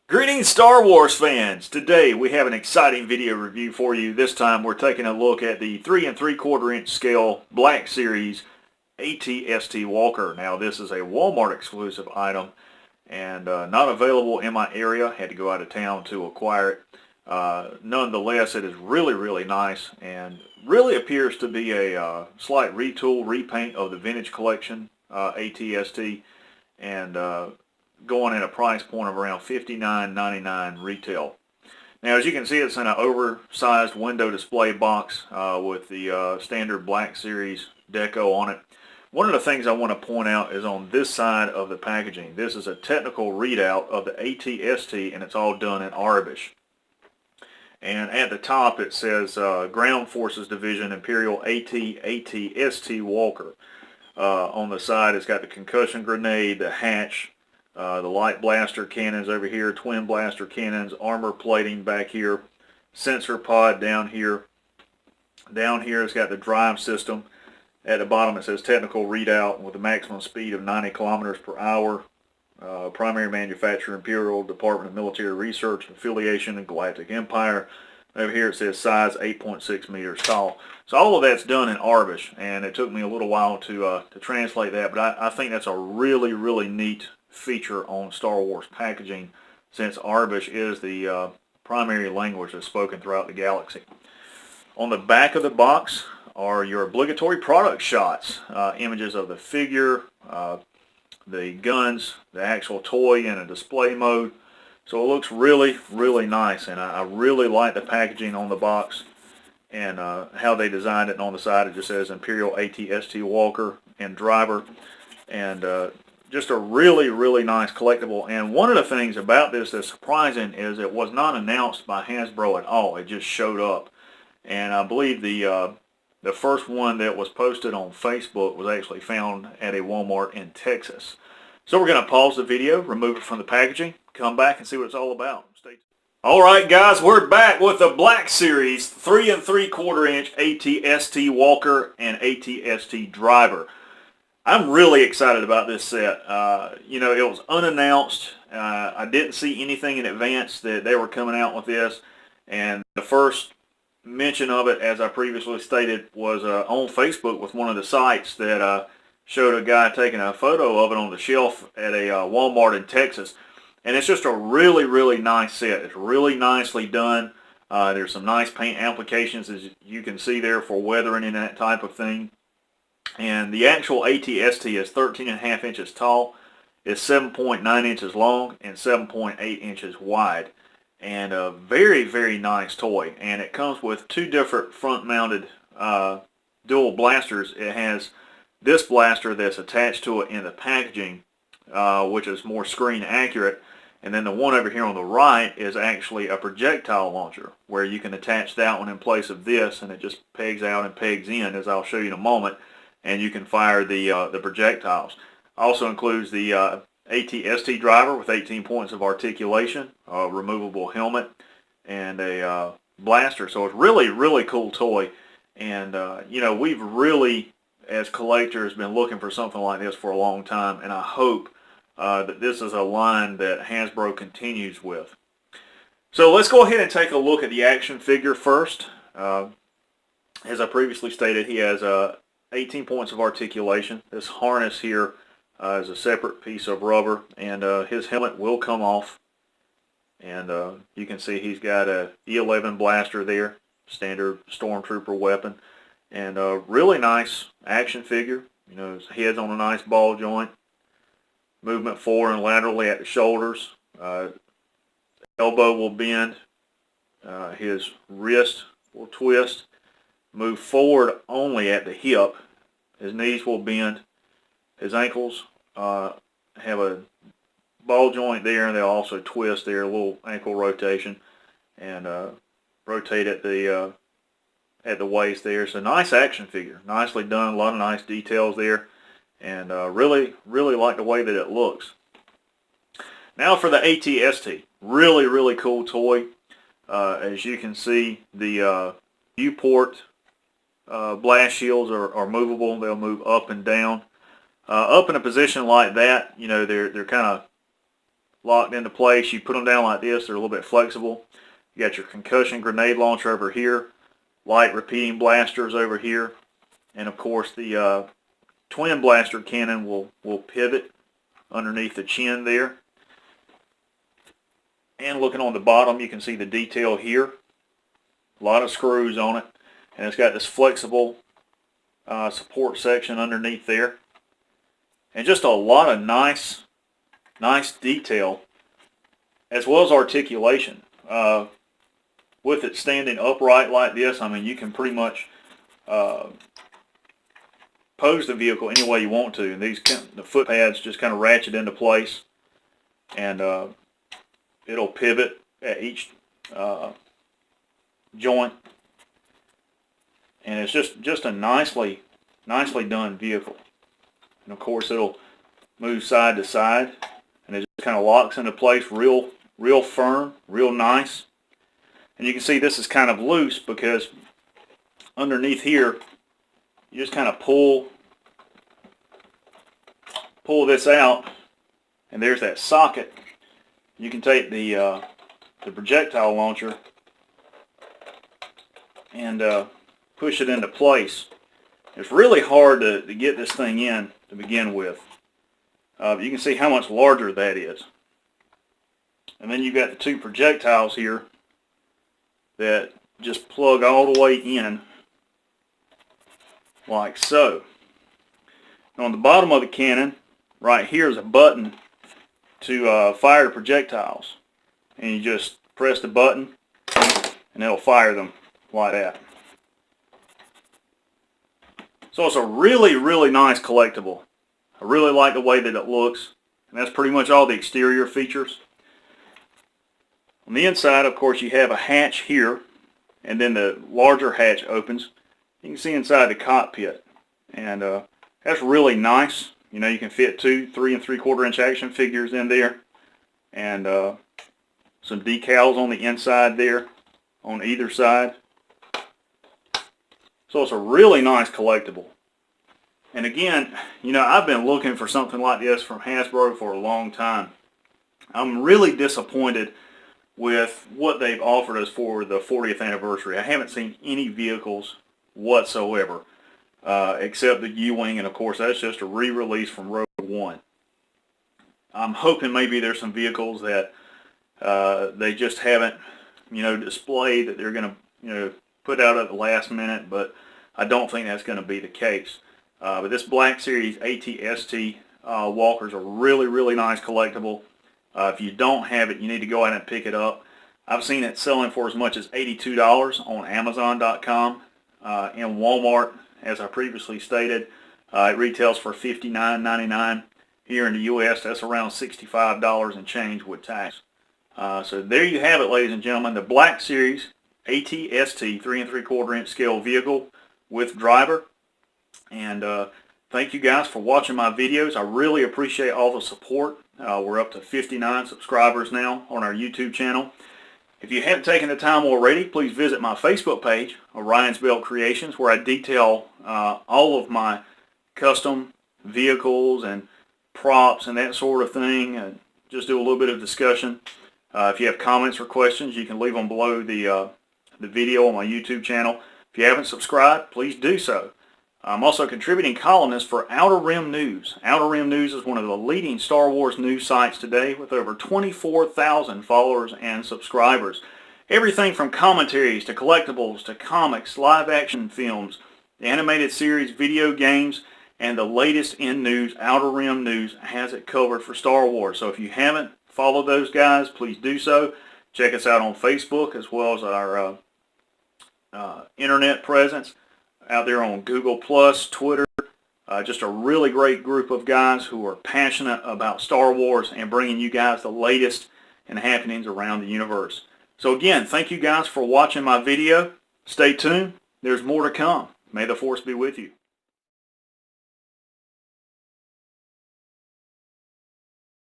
Greetings, Star Wars fans! Today we have an exciting video review for you. This time we're taking a look at the 3 3/4 inch scale Black Series AT-ST Walker. Now this is a Walmart exclusive item and not available in my area. Had to go out of town to acquire it. Nonetheless, it is really nice and really appears to be a slight retool, repaint of the vintage collection AT-ST, and going at a price point of around $59.99 retail. Now, as you can see, it's in an oversized window display box with the standard Black Series deco on it. One of the things I want to point out is on this side of the packaging. This is a technical readout of the AT-ST, and it's all done in Arabic. And at the top it says Ground Forces Division Imperial AT-ST Walker. On the side it's got the concussion grenade, the hatch, the light blaster cannons over here, twin blaster cannons, armor plating back here, sensor pod down here. Down here it's got the drive system. At the bottom it says technical readout with a maximum speed of 90 kilometers per hour. Primary manufacturer Imperial Department of Military Research, affiliation and Galactic Empire. Over here it says size 8.6 meters tall. So all of that's done in Arabic, and it took me a little while to translate that, but I think that's a really neat feature on Star Wars packaging, since Arabic is the primary language that's spoken throughout the galaxy. On the back of the box are your obligatory product shots, images of the figure, the guns, the actual toy in a display mode. So it looks really nice, and I really like the packaging on the box and how they designed it. And on the side it just says Imperial AT-ST Walker and driver, and just a really nice collectible. And one of the things about this that's surprising is it was not announced by Hasbro at all. It just showed up, and I believe the first one that was posted on Facebook was actually found at a Walmart in Texas. So we're going to pause the video, remove it from the packaging, come back and see what it's all about. Stay tuned. Alright guys, we're back with the Black Series 3 3/4 inch AT-ST Walker and AT-ST Driver. I'm really excited about this set. You know, it was unannounced. I didn't see anything in advance that they were coming out with this, and the first mention of it, as I previously stated, was on Facebook with one of the sites that showed a guy taking a photo of it on the shelf at a Walmart in Texas. And it's just a really nice set. It's really nicely done. There's some nice paint applications, as you can see there, for weathering and that type of thing. And the actual AT-ST is 13.5 inches tall, is 7.9 inches long, and 7.8 inches wide. And a very nice toy. And it comes with two different front-mounted dual blasters. It has this blaster that's attached to it in the packaging, which is more screen accurate. And then the one over here on the right is actually a projectile launcher, where you can attach that one in place of this, and it just pegs out and pegs in, as I'll show you in a moment, and you can fire the projectiles. Also includes the AT-ST driver with 18 points of articulation, a removable helmet, and a blaster. So it's really cool toy. And you know, we've really, as collectors, been looking for something like this for a long time, and I hope that this is a line that Hasbro continues with. So let's go ahead and take a look at the action figure first. As I previously stated, he has 18 points of articulation. This harness here is a separate piece of rubber, and his helmet will come off. And you can see he's got a E11 blaster there, standard stormtrooper weapon, and a really nice action figure. You know, his head's on a nice ball joint. Movement forward and laterally at the shoulders. Elbow will bend. His wrist will twist. Move forward only at the hip. His knees will bend. His ankles have a ball joint there, and they'll also twist there, a little ankle rotation, and rotate at the waist there. So nice action figure, nicely done, a lot of nice details there, and really like the way that it looks. Now for the AT-ST, really cool toy. As you can see, the viewport blast shields are movable. They'll move up and down. Up in a position like that, you know, they're kind of locked into place. You put them down like this, they're a little bit flexible. You got your concussion grenade launcher over here, light repeating blasters over here, and of course the twin blaster cannon will pivot underneath the chin there. And looking on the bottom, you can see the detail here. A lot of screws on it, and it's got this flexible support section underneath there, and just a lot of nice detail as well as articulation. With it standing upright like this, I mean, you can pretty much pose the vehicle any way you want to. And the foot pads just kind of ratchet into place, and it'll pivot at each joint, and it's just a nicely done vehicle. And of course, it'll move side to side, and it just kind of locks into place real firm, real nice. And you can see this is kind of loose because underneath here, you just kind of pull this out, and there's that socket. You can take the projectile launcher and push it into place. It's really hard to get this thing in to begin with. You can see how much larger that is. And then you've got the two projectiles here that just plug all the way in like so. And on the bottom of the cannon, right here is a button to fire the projectiles. And you just press the button and it'll fire them like that. So it's a really nice collectible. I really like the way that it looks, and that's pretty much all the exterior features. On the inside, of course, you have a hatch here, and then the larger hatch opens. You can see inside the cockpit, and that's really nice. You know, you can fit 2 3 3/4 inch action figures in there, and some decals on the inside there on either side. So it's a really nice collectible. And again, you know, I've been looking for something like this from Hasbro for a long time. I'm really disappointed with what they've offered us for the 40th anniversary. I haven't seen any vehicles whatsoever, except the U-Wing, and of course that's just a re-release from Rogue One. I'm hoping maybe there's some vehicles that they just haven't, you know, displayed, that they're going to, you know, put out at the last minute, but I don't think that's going to be the case. But this Black Series AT-ST walker is a really nice collectible. If you don't have it, you need to go out and pick it up. I've seen it selling for as much as $82 on Amazon.com. In Walmart, as I previously stated, it retails for $59.99. Here in the U.S., that's around $65 and change with tax. So there you have it, ladies and gentlemen, the Black Series AT-ST 3 3/4 inch scale vehicle with driver. And thank you guys for watching my videos. I really appreciate all the support. We're up to 59 subscribers now on our YouTube channel. If you haven't taken the time already, please visit my Facebook page, Orion's Belt Creations, where I detail all of my custom vehicles and props and that sort of thing, and just do a little bit of discussion. If you have comments or questions, you can leave them below the video on my YouTube channel. If you haven't subscribed, please do so. I'm also a contributing columnist for Outer Rim News. Outer Rim News is one of the leading Star Wars news sites today, with over 24,000 followers and subscribers. Everything from commentaries to collectibles to comics, live action films, the animated series, video games, and the latest in news. Outer Rim News has it covered for Star Wars. So if you haven't followed those guys, please do so. Check us out on Facebook as well as our internet presence out there on Google+, Twitter. Just a really great group of guys who are passionate about Star Wars and bringing you guys the latest and happenings around the universe. So again, thank you guys for watching my video. Stay tuned. There's more to come. May the Force be with you.